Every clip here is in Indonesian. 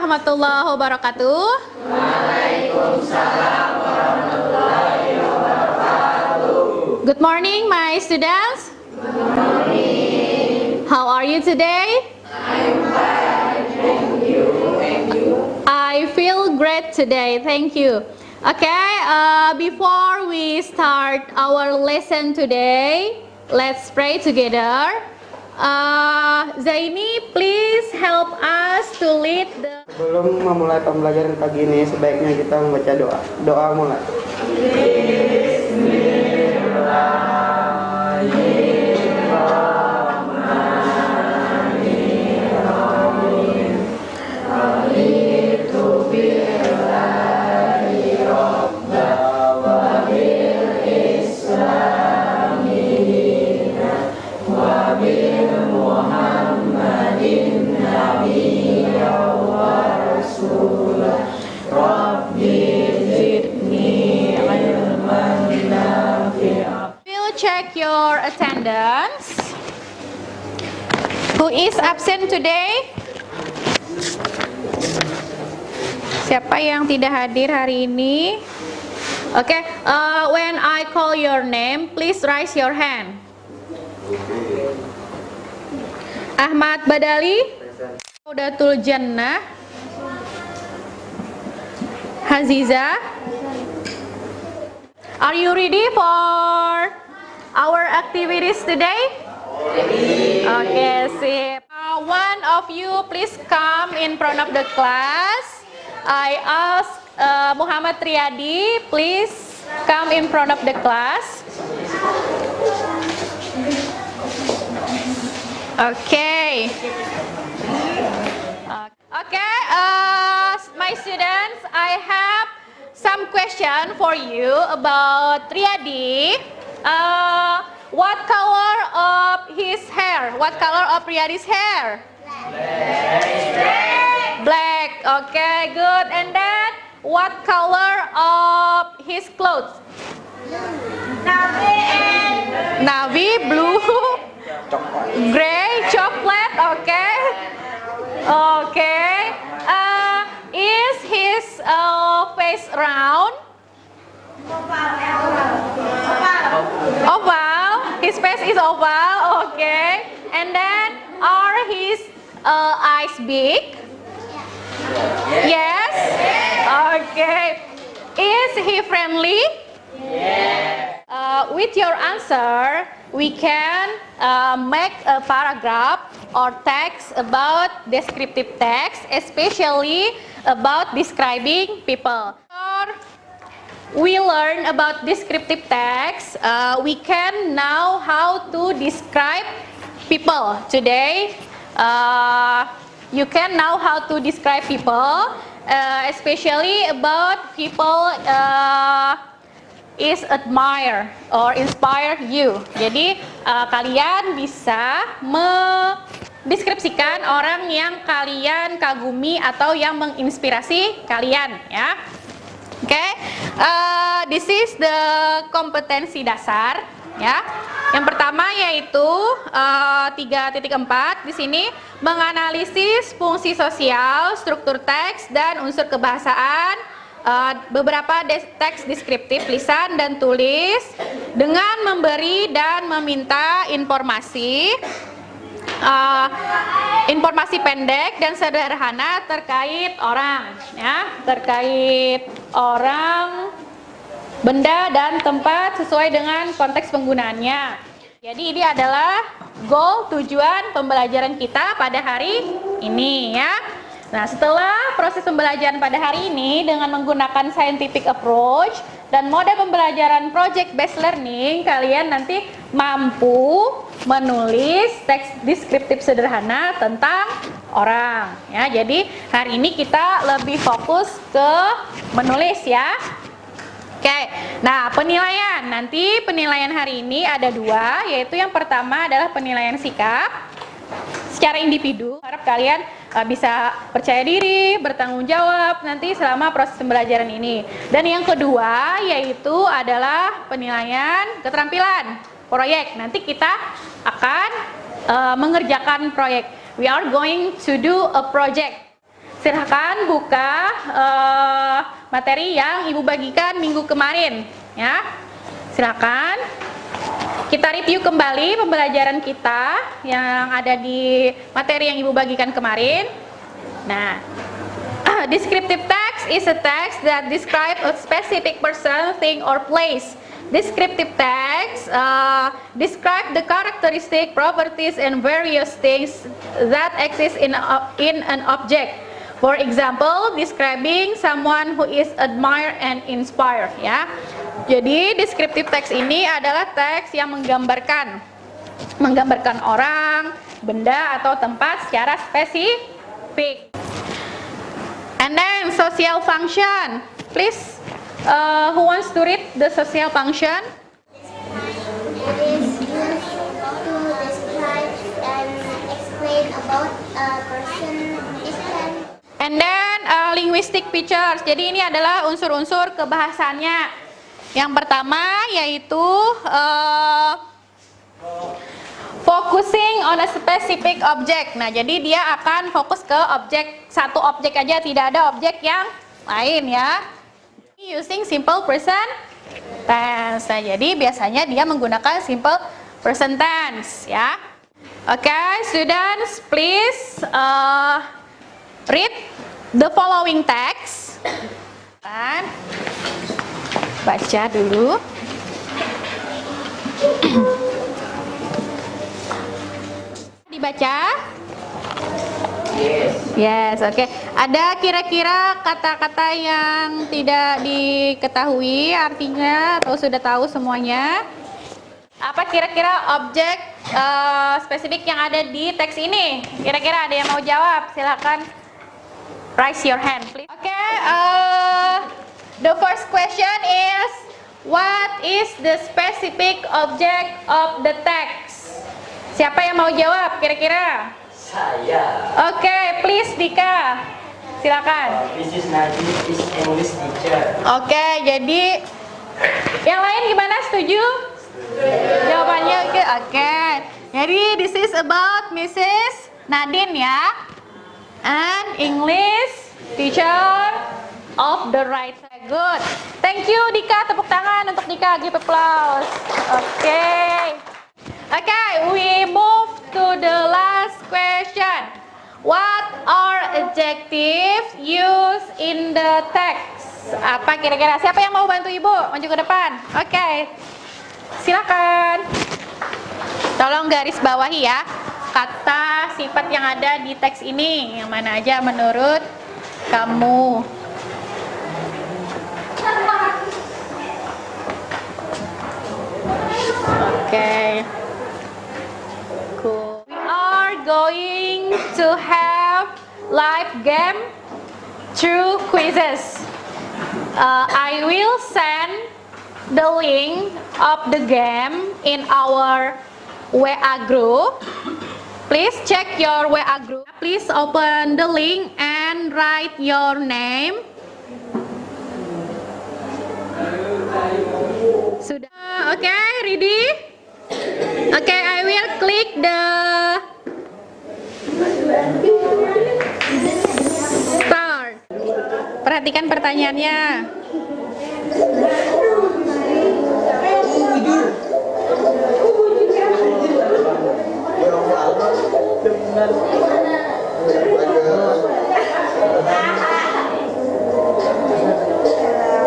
warahmatullahi wabarakatuh. Waalaikumsalam warahmatullahi wabarakatuh. Good morning, my students. Good morning. How are you today? I'm fine, thank you. And you? I feel great today, thank you. Okay, before we start our lesson today, let's pray together. Zaini, please help us to lead the... Sebelum memulai pembelajaran pagi ini, sebaiknya kita membaca doa. Doa mulai. We'll check your attendance. Who is absent today? Siapa yang tidak hadir hari ini? Okay, when I call your name, please raise your hand. Ahmad Badali, Udatul Jannah, Haziza. Are you ready for our activities today? Okay, sip. One of you please come in front of the class. I ask Muhammad Riyadi, please come in front of the class. Okay. Okay, my students, I have some question for you about Riyadi. What color of his hair? What color of Riyadi's hair? Black. Black. Okay, good. And then, what color of his clothes? Navy, blue, gray, chocolate. Okay. Okay. Is his face round? Oval. His face is oval. Okay. And then, are his eyes big? Yes. Okay. Is he friendly? Yes. With your answer, we can make a paragraph or text about descriptive text, especially about describing people. We learn about descriptive text. We can know how to describe people. Today, you can know how to describe people, especially about people is admire or inspire you. Jadi kalian bisa mendeskripsikan orang yang kalian kagumi atau yang menginspirasi kalian, ya. Okay, this is the kompetensi dasar, ya. Yang pertama yaitu 3.4 di sini menganalisis fungsi sosial, struktur teks dan unsur kebahasaan, beberapa teks deskriptif lisan dan tulis dengan memberi dan meminta informasi. Informasi pendek dan sederhana terkait orang, ya, terkait orang, benda dan tempat sesuai dengan konteks penggunaannya. Jadi ini adalah goal tujuan pembelajaran kita pada hari ini, ya. Nah, setelah proses pembelajaran pada hari ini dengan menggunakan scientific approach dan mode pembelajaran project based learning, kalian nanti mampu menulis teks deskriptif sederhana tentang orang, ya. Jadi hari ini kita lebih fokus ke menulis, ya. Oke. Nah, penilaian. Nanti penilaian hari ini ada dua, yaitu yang pertama adalah penilaian sikap secara individu. Harap kalian bisa percaya diri, bertanggung jawab nanti selama proses pembelajaran ini. Dan yang kedua yaitu adalah penilaian keterampilan proyek. Nanti kita akan mengerjakan proyek. We are going to do a project. Silahkan buka materi yang Ibu bagikan minggu kemarin, ya. Silakan. Kita review kembali pembelajaran kita yang ada di materi yang Ibu bagikan kemarin. Nah, descriptive text is a text that describes a specific person, thing, or place. Descriptive text describe the characteristic, properties, and various things that exist in an object. For example, describing someone who is admired and inspired. Ya, jadi descriptive text ini adalah teks yang menggambarkan orang, benda, atau tempat secara spesifik. And then social function. Please, who wants to read the social function? It is used to describe and explain about a person. And then linguistic features. Jadi ini adalah unsur-unsur kebahasannya. Yang pertama yaitu focusing on a specific object. Nah, jadi dia akan fokus ke satu objek aja, tidak ada objek yang lain, ya. Using simple present tense. Nah, jadi biasanya dia menggunakan simple present tense, ya. Oke, students, please read the following text. Baca dulu. Dibaca? Yes, oke. Ada kira-kira kata-kata yang tidak diketahui artinya atau sudah tahu semuanya? Apa kira-kira objek spesifik yang ada di teks ini? Kira-kira ada yang mau jawab? Silakan raise your hand, please. Oke, the first question is, what is the specific object of the text? Siapa yang mau jawab kira-kira? Saya. Oke, please Dika. Silakan. This is Najib, is English teacher. Oke, jadi yang lain gimana? Setuju? Jawabannya oke. Oke. Jadi this is about Mrs. Nadine, ya. And English teacher of the right side. Good. Thank you Dika, tepuk tangan untuk Dika, give applause. Oke. Oke, we move to the last question. What are adjectives used in the text? Apa kira-kira? Siapa yang mau bantu Ibu? Maju ke depan. Oke. Silakan. Tolong garis bawahi ya. Kata sifat yang ada di teks ini, yang mana aja menurut kamu? Oke. Cool. We are going to have live game through quizzes. I will send the link of the game in our WA group. Please check your WA group. Please open the link and write your name. Sudah, okay, ready? Okay, I will click the start. Perhatikan pertanyaannya.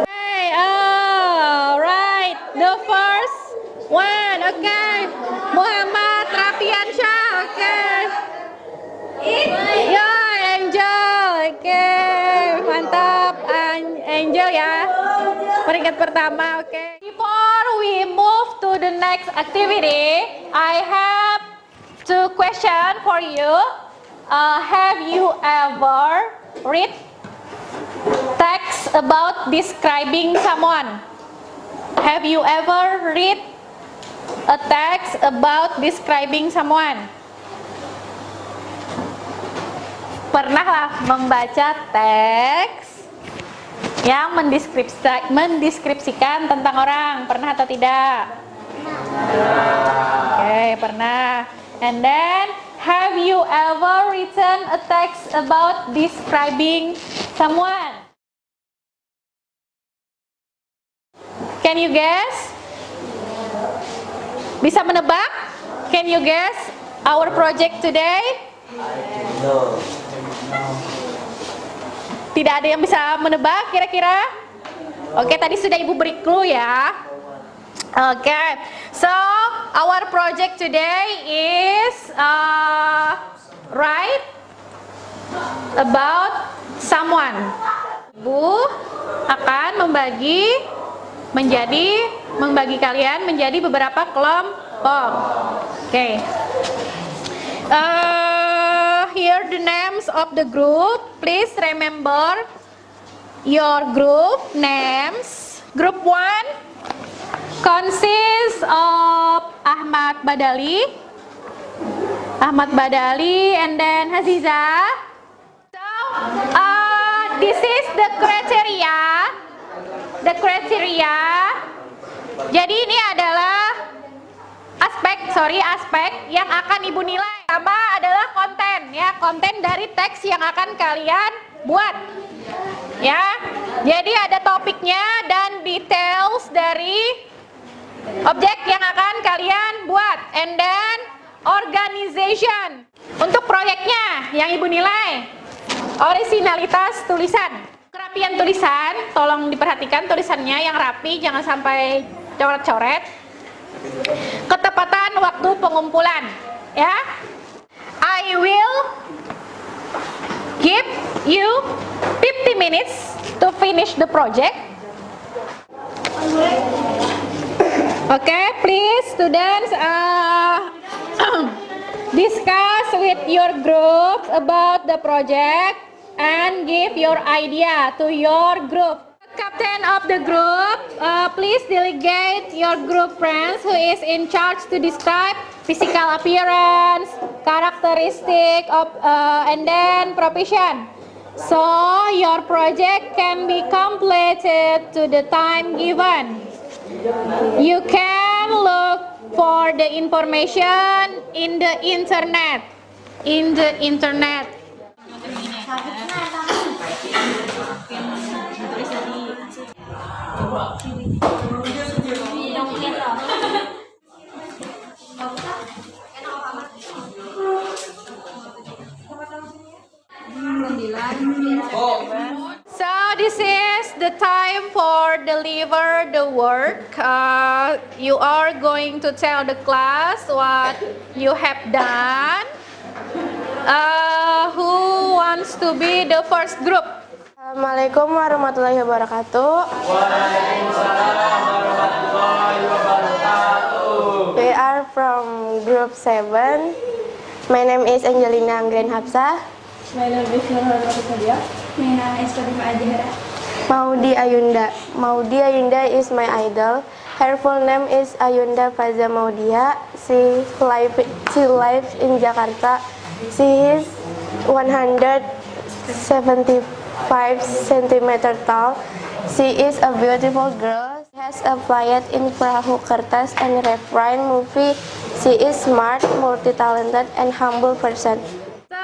Hey, right, the first one, okay, Muhammad Rafiansyah, okay, ya, Angel, okay, mantap, Angel ya, peringkat pertama, okay. Before we move to the next activity, I have two questions for you. Have you ever read text about describing someone? Have you ever read a text about describing someone? Pernahlah membaca teks yang mendeskripsikan tentang orang? Pernah atau tidak? Oke, pernah. And then, have you ever written a text about describing someone? Can you guess? Bisa menebak? Can you guess our project today? No. Tidak ada yang bisa menebak kira-kira? Oke, tadi sudah Ibu beri clue ya. Oke, so our project today is write about someone. Ibu akan membagi kalian menjadi beberapa kelompok. Oke. Here the names of the group. Please remember your group names. Group 1 consists of Ahmad Badali, and then Haziza. So, this is the criteria. Jadi ini adalah aspek yang akan Ibu nilai. Pertama adalah konten dari teks yang akan kalian buat. Ya. Jadi ada topiknya dan details dari objek yang akan kalian buat, and then organization. Untuk proyeknya yang Ibu nilai, originalitas tulisan, kerapian tulisan, tolong diperhatikan tulisannya yang rapi, jangan sampai coret-coret. Ketepatan waktu pengumpulan, ya. I will give you 50 minutes to finish the project. Okay, please students discuss with your groups about the project and give your idea to your group. Captain of the group, please delegate your group friends who is in charge to describe physical appearance, characteristic of and then profession. So your project can be completed to the time given. You can look for the information in the internet. So this is the time for deliver the work. You are going to tell the class what you have done. Who wants to be the first group? Assalamualaikum warahmatullahi wabarakatuh. Waalaikumsalam warahmatullahi wabarakatuh. We are from group 7. My name is Angelina Anggrain Hapsah. My name is Nurhana Kusadia. My name is Fatima Ajihara. Maudi Ayunda. Maudi Ayunda is my idol. Her full name is Ayunda Faza Maudia. She lives in Jakarta. She is 175 centimeter tall. She is a beautiful girl. She has applied in Perahu Kertas and Refrain movie. She is smart, multi-talented, and humble person. So,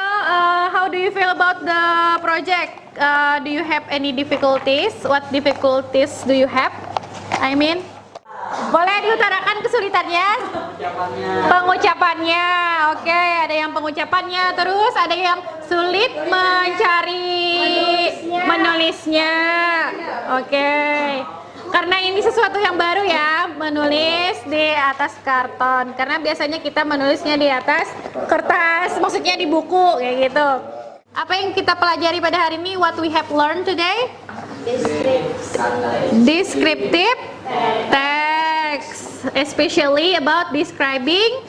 how do you feel about the project? Do you have any difficulties? What difficulties do you have? I mean, boleh diutarakan kesulitannya? Pengucapannya. Oke, ada yang pengucapannya, terus ada yang sulit menulisnya. Oke. Karena ini sesuatu yang baru ya, menulis di atas karton. Karena biasanya kita menulisnya di atas kertas, maksudnya di buku kayak gitu. Apa yang kita pelajari pada hari ini? What we have learned today? Descriptive text, especially about describing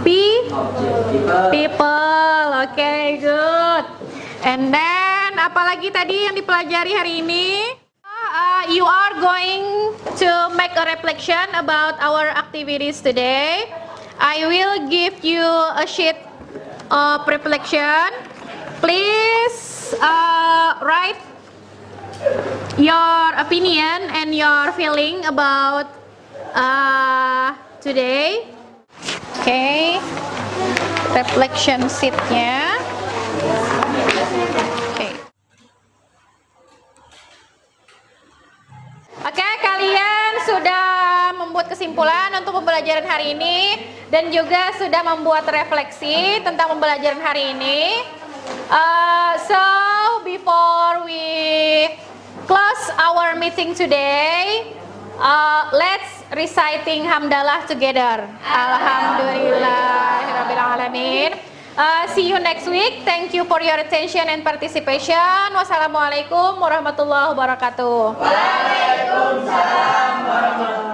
people. Okay, good. And then apalagi tadi yang dipelajari hari ini? You are going to make a reflection about our activities today. I will give you a sheet of reflection. Please write your opinion and your feeling about today. Okay. reflection sheet-nya. Oke, kalian sudah membuat kesimpulan untuk pembelajaran hari ini dan juga sudah membuat refleksi tentang pembelajaran hari ini. So before we close our meeting today, let's reciting hamdalah together. Alhamdulillahirabbil alamin. See you next week. Thank you for your attention and participation. Wassalamualaikum warahmatullahi wabarakatuh. Waalaikumsalam warahmatullahi wabarakatuh.